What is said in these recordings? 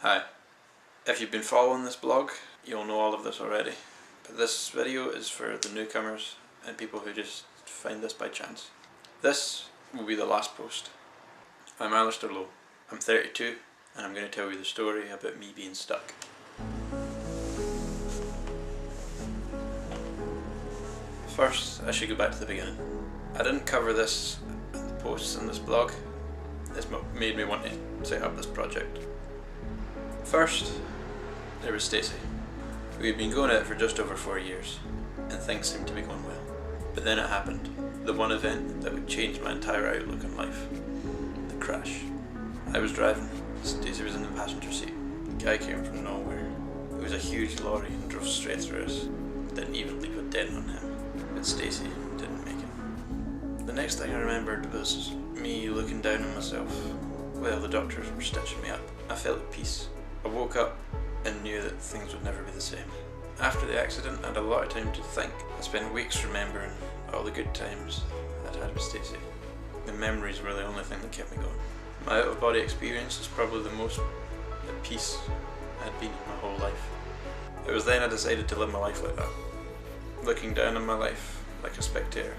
Hi. If you've been following this blog, you'll know all of this already. But this video is for the newcomers and people who just find this by chance. This will be the last post. I'm Alastair. I'm 32 and I'm going to tell you the story about me being stuck. First, I should go back to the beginning. I didn't cover this in the posts in this blog. This made me want to set up this project. First, there was Stacey. We had been going at it for just over 4 years, and things seemed to be going well. But then it happened. The one event that would change my entire outlook on life. The crash. I was driving. Stacey was in the passenger seat. The guy came from nowhere. It was a huge lorry and drove straight through us. Didn't even leave a dent on him. But Stacey didn't make it. The next thing I remembered was me looking down on myself while the doctors were stitching me up. I felt at peace. I woke up and knew that things would never be the same. After the accident, I had a lot of time to think. I spent weeks remembering all the good times I'd had with Stacey. The memories were the only thing that kept me going. My out-of-body experience was probably the most at peace I had been in my whole life. It was then I decided to live my life like that, looking down on my life like a spectator.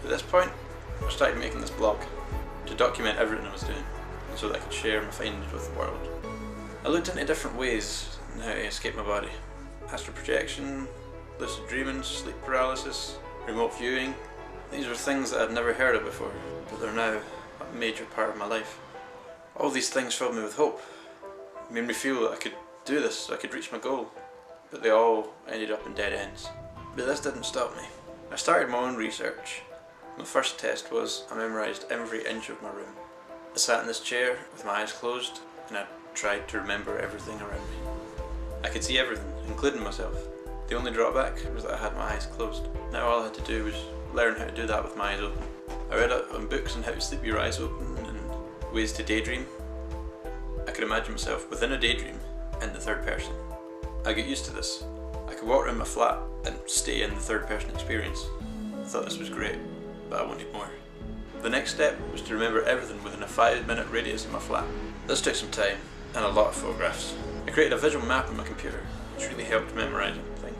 At this point, I started making this blog to document everything I was doing, so that I could share my findings with the world. I looked into different ways on how to escape my body. Astral projection, lucid dreaming, sleep paralysis, remote viewing. These were things that I'd never heard of before, but they're now a major part of my life. All these things filled me with hope. Made me feel that I could do this, I could reach my goal. But they all ended up in dead ends. But this didn't stop me. I started my own research. My first test was I memorised every inch of my room. I sat in this chair with my eyes closed and I tried to remember everything around me. I could see everything, including myself. The only drawback was that I had my eyes closed. Now all I had to do was learn how to do that with my eyes open. I read up on books on how to sleep your eyes open and ways to daydream. I could imagine myself within a daydream in the third person. I got used to this. I could walk around my flat and stay in the third person experience. I thought this was great, but I wanted more. The next step was to remember everything within a 5-minute radius of my flat. This took some time and a lot of photographs. I created a visual map on my computer, which really helped memorising things.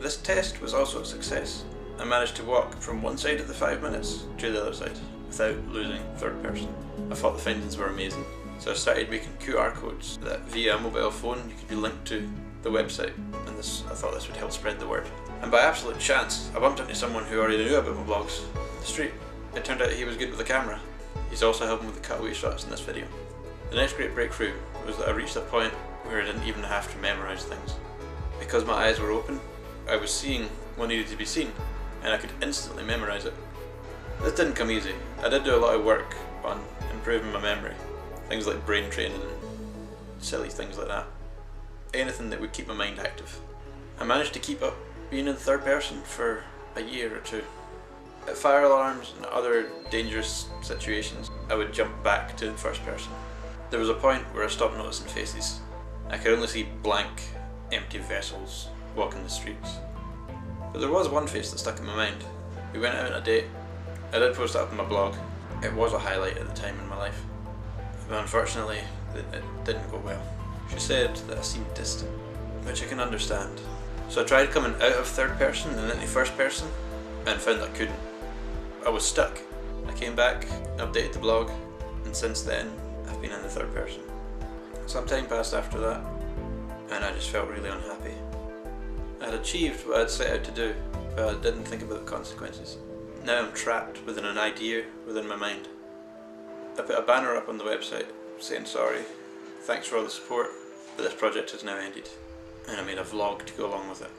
This test was also a success. I managed to walk from one side of the 5 minutes to the other side without losing third person. I thought the findings were amazing, so I started making QR codes that via a mobile phone you could be linked to the website, and I thought this would help spread the word. And by absolute chance, I bumped into someone who already knew about my blogs on the street. It turned out he was good with the camera. He's also helping with the cutaway shots in this video. The next great breakthrough was that I reached a point where I didn't even have to memorise things. Because my eyes were open, I was seeing what needed to be seen, and I could instantly memorise it. This didn't come easy. I did do a lot of work on improving my memory. Things like brain training and silly things like that. Anything that would keep my mind active. I managed to keep up being in third person for a year or two. At fire alarms and other dangerous situations, I would jump back to first person. There was a point where I stopped noticing faces. I could only see blank, empty vessels walking the streets. But there was one face that stuck in my mind. We went out on a date. I did post it up on my blog. It was a highlight at the time in my life. But unfortunately, it didn't go well. She said that I seemed distant, which I can understand. So I tried coming out of third person and into first person, and found I couldn't. I was stuck. I came back, updated the blog, and since then, I've been in the third person. Some time passed after that, and I just felt really unhappy. I had achieved what I'd set out to do, but I didn't think about the consequences. Now I'm trapped within an idea within my mind. I put a banner up on the website saying sorry, thanks for all the support, but this project has now ended, and I made a vlog to go along with it.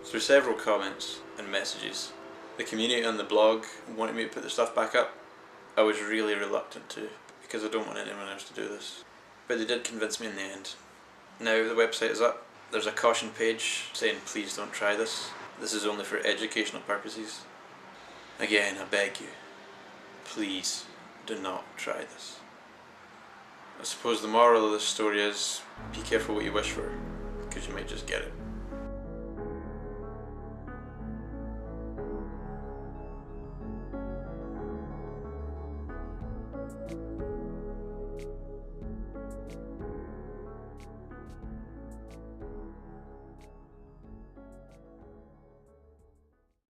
Through several comments and messages, the community on the blog wanted me to put the stuff back up. I was really reluctant to, because I don't want anyone else to do this. But they did convince me in the end. Now the website is up. There's a caution page saying please don't try this. This is only for educational purposes. Again, I beg you, please do not try this. I suppose the moral of this story is be careful what you wish for, because you might just get it.